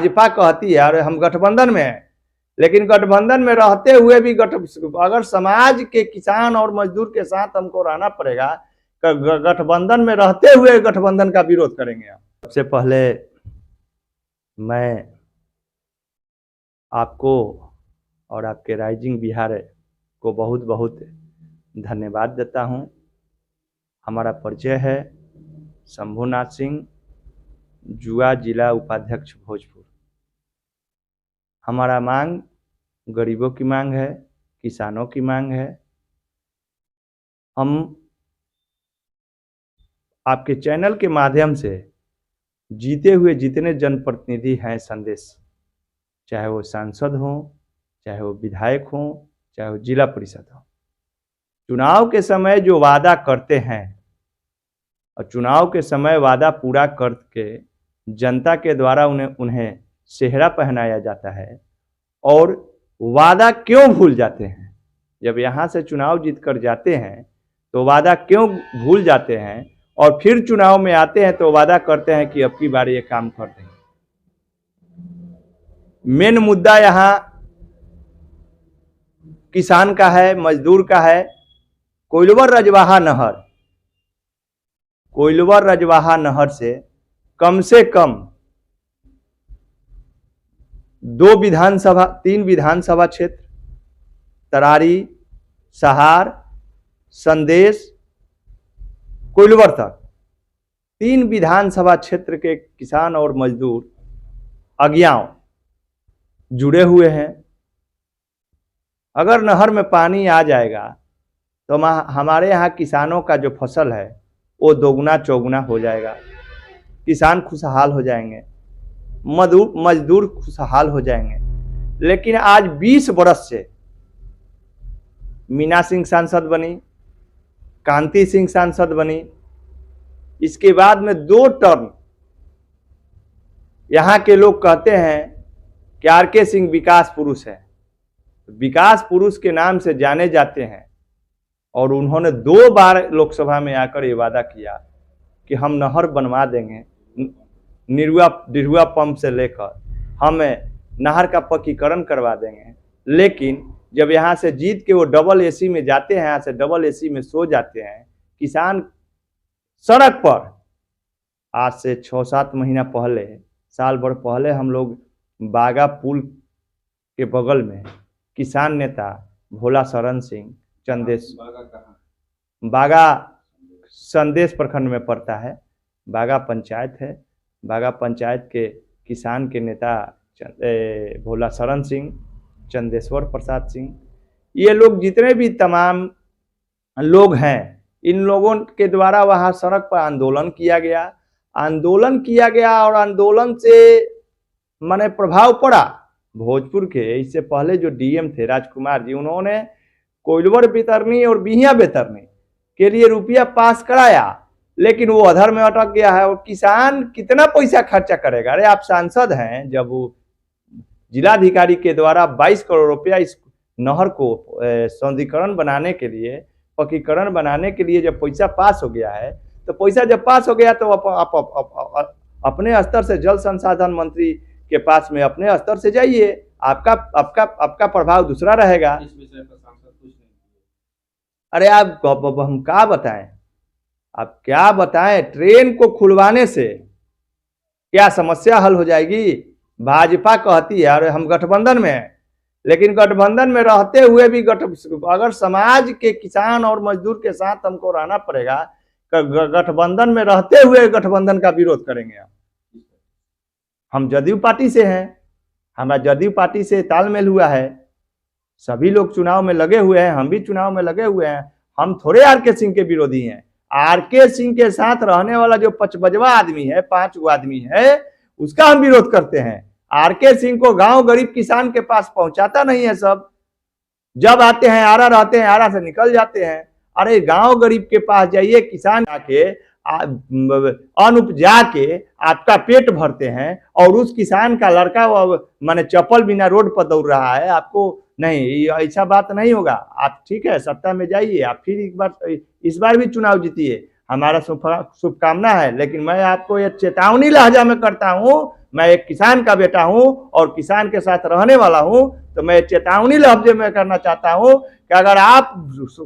भाजपा कहती है अरे हम गठबंधन में हैं, लेकिन गठबंधन में रहते हुए भी अगर समाज के किसान और मजदूर के साथ हमको रहना पड़ेगा, गठबंधन में रहते हुए गठबंधन का विरोध करेंगे। सबसे पहले मैं आपको और आपके राइजिंग बिहार को बहुत बहुत धन्यवाद देता हूं। हमारा परिचय है शंभुनाथ सिंह, जुआ जिला उपाध्यक्ष भोजपुर। हमारा मांग गरीबों की मांग है, किसानों की मांग है। हम आपके चैनल के माध्यम से जीते हुए जितने जनप्रतिनिधि हैं संदेश, चाहे वो सांसद हों, चाहे वो विधायक हों, चाहे वो जिला परिषद हो, चुनाव के समय जो वादा करते हैं और चुनाव के समय वादा पूरा करके जनता के द्वारा उन्हें सेहरा पहनाया जाता है और वादा क्यों भूल जाते हैं। जब यहाँ से चुनाव जीत कर जाते हैं तो वादा क्यों भूल जाते हैं और फिर चुनाव में आते हैं तो वादा करते हैं कि अब की बार ये काम कर देंगे। मेन मुद्दा यहाँ किसान का है, मजदूर का है। कोइलवर रजवाहा नहर से कम 3 विधानसभा क्षेत्र, तरारी, सहार, संदेश, कोइलवर तक 3 विधानसभा क्षेत्र के किसान और मजदूर अज्ञाओं जुड़े हुए हैं। अगर नहर में पानी आ जाएगा तो हमारे यहाँ किसानों का जो फसल है वो दोगुना चौगुना हो जाएगा। किसान खुशहाल हो जाएंगे, मजदूर खुशहाल हो जाएंगे। लेकिन आज 20 बरस से मीना सिंह सांसद बनी, कांति सिंह सांसद बनी, इसके बाद में 2 टर्म यहाँ के लोग कहते हैं कि आर.के. सिंह विकास पुरुष है, विकास पुरुष के नाम से जाने जाते हैं। और उन्होंने 2 बार लोकसभा में आकर ये वादा किया कि हम नहर बनवा देंगे, निरुआ पंप से लेकर हम नहर का पक्कीकरण करवा देंगे। लेकिन जब यहाँ से जीत के वो डबल एसी में जाते हैं, यहाँ से डबल एसी में सो जाते हैं, किसान सड़क पर। आज से 6-7 महीना पहले, साल भर पहले हम लोग बागा पुल के बगल में किसान नेता भोला शरण सिंह चंदेश, बागा संदेश प्रखंड में पड़ता है, बागा पंचायत है, बागा पंचायत के किसान के नेता भोला शरण सिंह, चंदेश्वर प्रसाद सिंह, ये लोग जितने भी तमाम लोग हैं, इन लोगों के द्वारा वहाँ सड़क पर आंदोलन किया गया और आंदोलन से माने प्रभाव पड़ा। भोजपुर के इससे पहले जो डीएम थे राजकुमार जी, उन्होंने कोइलवर बेतरनी और बिहिया बेतरनी के लिए रुपया पास कराया, लेकिन वो अधर में अटक गया है। और किसान कितना पैसा खर्चा करेगा? अरे आप सांसद हैं, जब वो जिलाधिकारी के द्वारा 22 करोड़ रुपया इस नहर को सौंदर्यीकरण बनाने के लिए, पक्कीकरण बनाने के लिए जब पैसा पास हो गया है, तो पैसा जब पास हो गया तो आप अपने स्तर से जल संसाधन मंत्री के पास में अपने स्तर से जाइए, आपका प्रभाव दूसरा रहेगा। अरे आप हम क्या बताएं, आप क्या बताएं? ट्रेन को खुलवाने से क्या समस्या हल हो जाएगी? भाजपा कहती है अरे हम गठबंधन में हैं, लेकिन गठबंधन में रहते हुए भी अगर समाज के किसान और मजदूर के साथ हमको रहना पड़ेगा, गठबंधन में रहते हुए गठबंधन का विरोध करेंगे। हम जदयू पार्टी से हैं, हमारा जदयू पार्टी से तालमेल हुआ है, सभी लोग चुनाव में लगे हुए हैं, हम भी चुनाव में लगे हुए हैं। हम थोड़े आर.के. सिंह के विरोधी हैं। आर.के. सिंह के साथ रहने वाला जो 5 आदमी है, 5 आदमी है, उसका हम विरोध करते हैं। आर.के. सिंह को गांव गरीब किसान के पास पहुंचाता नहीं है। सब जब आते हैं आरा रहते हैं, आरा से निकल जाते हैं। अरे गांव गरीब के पास जाइए, किसान आके अन्न उपजा के आपका पेट भरते हैं और उस किसान का लड़का माने चप्पल बिना रोड पर दौड़ रहा है। आपको नहीं, ऐसा बात नहीं होगा। आप ठीक है सत्ता में जाइए, आप फिर इस बार भी चुनाव जीतिए, हमारा शुभकामना है। लेकिन मैं आपको ये चेतावनी लहजा में करता हूँ, मैं एक किसान का बेटा हूं और किसान के साथ रहने वाला हूं, तो मैं चेतावनी लफ्ज में करना चाहता हूं कि अगर आप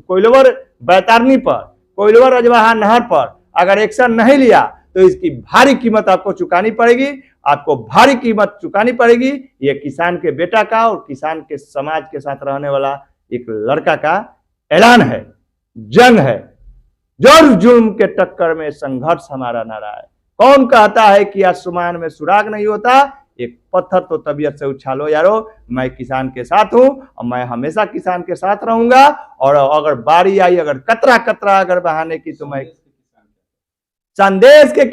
कोइलवर बैतारनी पर, कोइलवर रजवाहा नहर पर अगर एक्शन नहीं लिया तो इसकी भारी कीमत आपको चुकानी पड़ेगी, आपको भारी कीमत चुकानी पड़ेगी। ये किसान के बेटा का और किसान के समाज के साथ रहने वाला एक लड़का का ऐलान है, जंग है, जोर जुल्म के टक्कर में संघर्ष हमारा नारा है। कौन कहता है कि आसमान में सुराग नहीं होता? एक पत्थर तो तबीयत से उछालो यारो, मैं किसान के साथ हूं और मैं हमेशा किसान के साथ रहूंगा। और अगर बारी आई, अगर कतरा कतरा अगर बहाने की, तो मैं संदेश के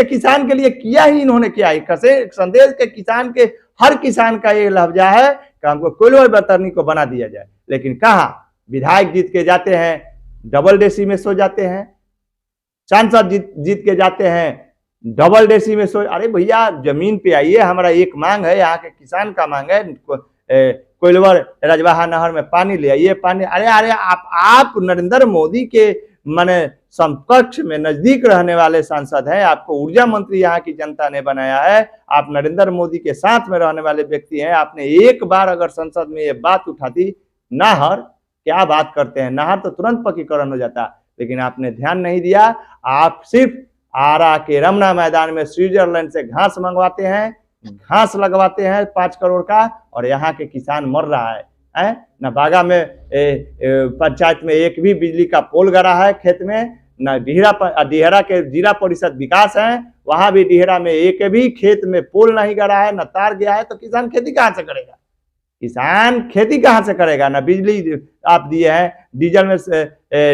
किसान के लिए किया ही इन्होंने किया है। संदेश के किसान के हर किसान का ये लफ्जा है कि हमको कोइलवर बैतरनी को बना दिया जाए। लेकिन कहा विधायक जीत के जाते हैं डबल डेसी में सो जाते हैं, सांसद जीत के जाते हैं डबल डेसी में सो। अरे भैया जमीन पे आइए, हमारा एक मांग है, यहाँ के किसान का मांग है, कोइलवर रजवाहा नहर में पानी ले आइए, पानी। अरे आप नरेंद्र मोदी के माने समकक्ष में नजदीक रहने वाले सांसद हैं, आपको ऊर्जा मंत्री यहाँ की जनता ने बनाया है, आप नरेंद्र मोदी के साथ में रहने वाले व्यक्ति हैं। आपने एक बार अगर संसद में ये बात उठाती, नहर क्या बात करते हैं, नहर तो तुरंत पक्कीकरण हो जाता, लेकिन आपने ध्यान नहीं दिया। आप सिर्फ आरा के रमना मैदान में स्विट्जरलैंड से घास मंगवाते हैं, घास लगवाते हैं 5 करोड़ का, और यहाँ के किसान मर रहा है। न बागा में पंचायत में एक भी बिजली का पोल गड़ा है खेत में, न डिहरा के जिला परिषद विकास है, वहां भी डिहरा में एक भी खेत में पोल नहीं गड़ा है, न तार गया है। तो किसान खेती कहां से करेगा? किसान खेती कहां से करेगा? ना बिजली आप दिए हैं,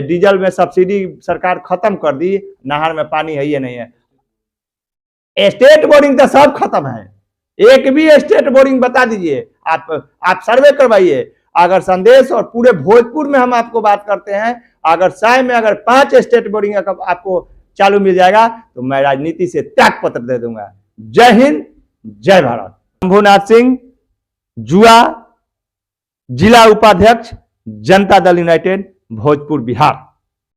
डीजल में सब्सिडी सरकार खत्म कर दी, नहर में पानी है ये नहीं है। स्टेट बोरिंग तो सब खत्म है, एक भी स्टेट बोरिंग बता दीजिए, आप सर्वे करवाइए। अगर संदेश और पूरे भोजपुर में हम आपको बात करते हैं, अगर साय में अगर 5 स्टेट बोरिंग आपको चालू मिल जाएगा तो मैं राजनीति से त्याग पत्र दे दूंगा। जय हिंद, जय भारत। शंभुनाथ सिंह, जुआ, जिला उपाध्यक्ष, जनता दल यूनाइटेड, भोजपुर, बिहार।